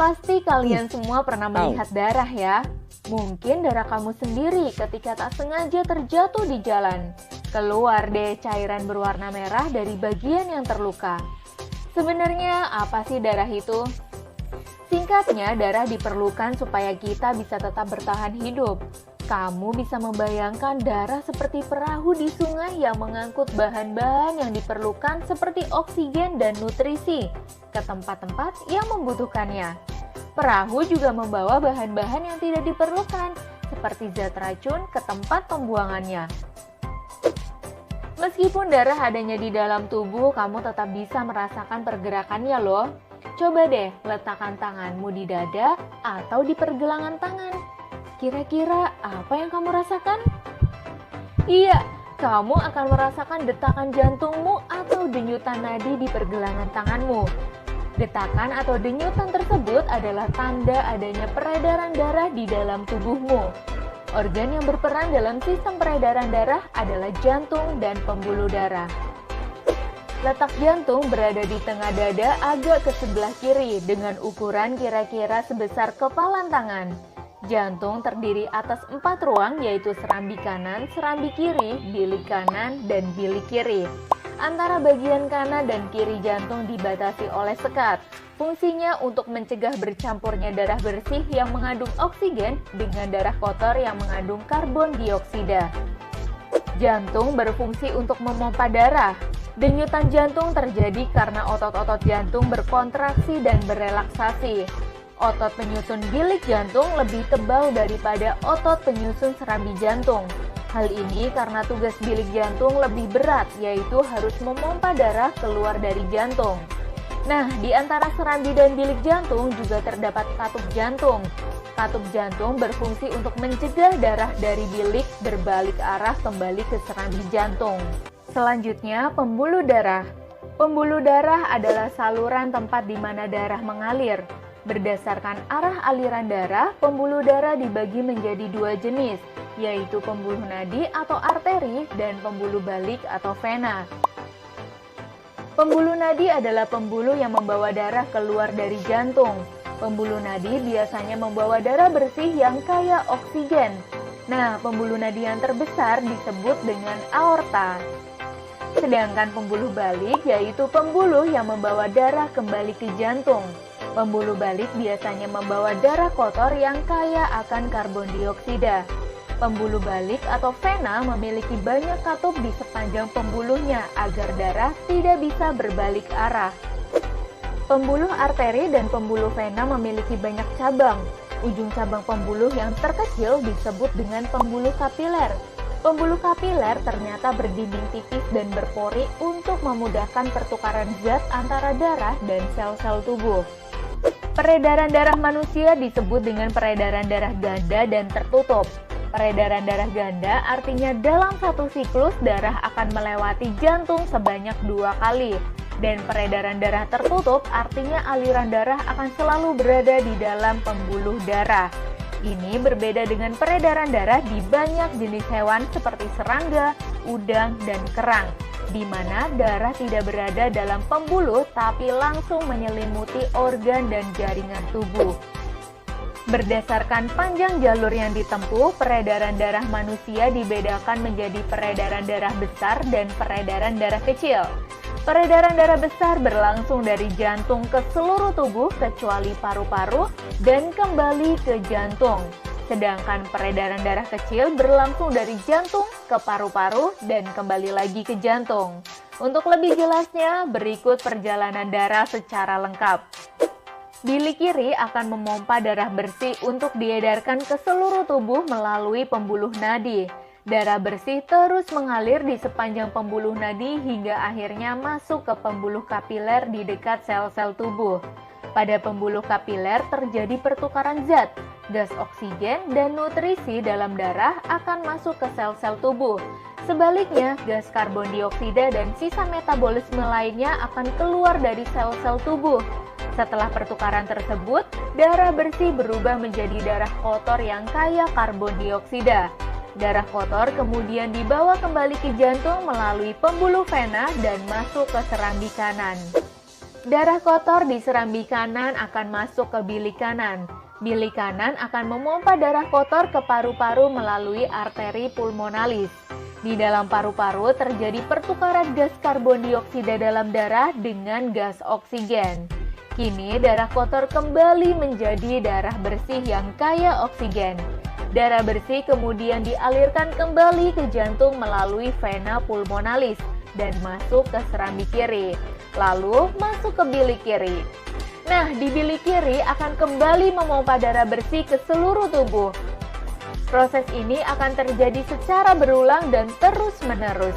Pasti kalian semua pernah melihat darah ya. Mungkin darah kamu sendiri ketika tak sengaja terjatuh di jalan. Keluar deh cairan berwarna merah dari bagian yang terluka. Sebenarnya apa sih darah itu? Singkatnya, darah diperlukan supaya kita bisa tetap bertahan hidup. Kamu bisa membayangkan darah seperti perahu di sungai yang mengangkut bahan-bahan yang diperlukan seperti oksigen dan nutrisi ke tempat-tempat yang membutuhkannya. Perahu juga membawa bahan-bahan yang tidak diperlukan, seperti zat racun ke tempat pembuangannya. Meskipun darah adanya di dalam tubuh, kamu tetap bisa merasakan pergerakannya loh. Coba deh letakkan tanganmu di dada atau di pergelangan tangan. Kira-kira apa yang kamu rasakan? Iya, kamu akan merasakan detakan jantungmu atau denyutan nadi di pergelangan tanganmu. Detakan atau denyutan tersebut adalah tanda adanya peredaran darah di dalam tubuhmu. Organ yang berperan dalam sistem peredaran darah adalah jantung dan pembuluh darah. Letak jantung berada di tengah dada agak ke sebelah kiri dengan ukuran kira-kira sebesar kepalan tangan. Jantung terdiri atas 4 ruang yaitu serambi kanan, serambi kiri, bilik kanan, dan bilik kiri. Antara bagian kanan dan kiri jantung dibatasi oleh sekat. Fungsinya untuk mencegah bercampurnya darah bersih yang mengandung oksigen dengan darah kotor yang mengandung karbon dioksida. Jantung berfungsi untuk memompa darah. Denyutan jantung terjadi karena otot-otot jantung berkontraksi dan berelaksasi. Otot penyusun bilik jantung lebih tebal daripada otot penyusun serambi jantung. Hal ini karena tugas bilik jantung lebih berat, yaitu harus memompa darah keluar dari jantung. Nah, di antara serambi dan bilik jantung juga terdapat katup jantung. Katup jantung berfungsi untuk mencegah darah dari bilik berbalik arah kembali ke serambi jantung. Selanjutnya, pembuluh darah. Pembuluh darah adalah saluran tempat di mana darah mengalir. Berdasarkan arah aliran darah, pembuluh darah dibagi menjadi 2 jenis, yaitu pembuluh nadi atau arteri dan pembuluh balik atau vena. Pembuluh nadi adalah pembuluh yang membawa darah keluar dari jantung. Pembuluh nadi biasanya membawa darah bersih yang kaya oksigen. Nah, pembuluh nadi yang terbesar disebut dengan aorta. Sedangkan pembuluh balik yaitu pembuluh yang membawa darah kembali ke jantung. Pembuluh balik biasanya membawa darah kotor yang kaya akan karbon dioksida. Pembuluh balik atau vena memiliki banyak katup di sepanjang pembuluhnya agar darah tidak bisa berbalik arah. Pembuluh arteri dan pembuluh vena memiliki banyak cabang. Ujung cabang pembuluh yang terkecil disebut dengan pembuluh kapiler. Pembuluh kapiler ternyata berdinding tipis dan berpori untuk memudahkan pertukaran zat antara darah dan sel-sel tubuh. Peredaran darah manusia disebut dengan peredaran darah ganda dan tertutup. Peredaran darah ganda artinya dalam satu siklus darah akan melewati jantung sebanyak 2 kali. Dan peredaran darah tertutup artinya aliran darah akan selalu berada di dalam pembuluh darah. Ini berbeda dengan peredaran darah di banyak jenis hewan seperti serangga, udang, dan kerang, di mana darah tidak berada dalam pembuluh tapi langsung menyelimuti organ dan jaringan tubuh. Berdasarkan panjang jalur yang ditempuh, peredaran darah manusia dibedakan menjadi peredaran darah besar dan peredaran darah kecil. Peredaran darah besar berlangsung dari jantung ke seluruh tubuh kecuali paru-paru dan kembali ke jantung. Sedangkan peredaran darah kecil berlangsung dari jantung ke paru-paru dan kembali lagi ke jantung. Untuk lebih jelasnya, berikut perjalanan darah secara lengkap. Bilik kiri akan memompa darah bersih untuk diedarkan ke seluruh tubuh melalui pembuluh nadi. Darah bersih terus mengalir di sepanjang pembuluh nadi hingga akhirnya masuk ke pembuluh kapiler di dekat sel-sel tubuh. Pada pembuluh kapiler terjadi pertukaran zat, gas oksigen, dan nutrisi dalam darah akan masuk ke sel-sel tubuh. Sebaliknya, gas karbon dioksida dan sisa metabolisme lainnya akan keluar dari sel-sel tubuh. Setelah pertukaran tersebut, darah bersih berubah menjadi darah kotor yang kaya karbon dioksida. Darah kotor kemudian dibawa kembali ke jantung melalui pembuluh vena dan masuk ke serambi kanan. Darah kotor di serambi kanan akan masuk ke bilik kanan. Bilik kanan akan memompa darah kotor ke paru-paru melalui arteri pulmonalis. Di dalam paru-paru terjadi pertukaran gas karbon dioksida dalam darah dengan gas oksigen. Kini darah kotor kembali menjadi darah bersih yang kaya oksigen. Darah bersih kemudian dialirkan kembali ke jantung melalui vena pulmonalis dan masuk ke serambi kiri, lalu masuk ke bilik kiri. Nah, di bilik kiri akan kembali memompa darah bersih ke seluruh tubuh. Proses ini akan terjadi secara berulang dan terus-menerus.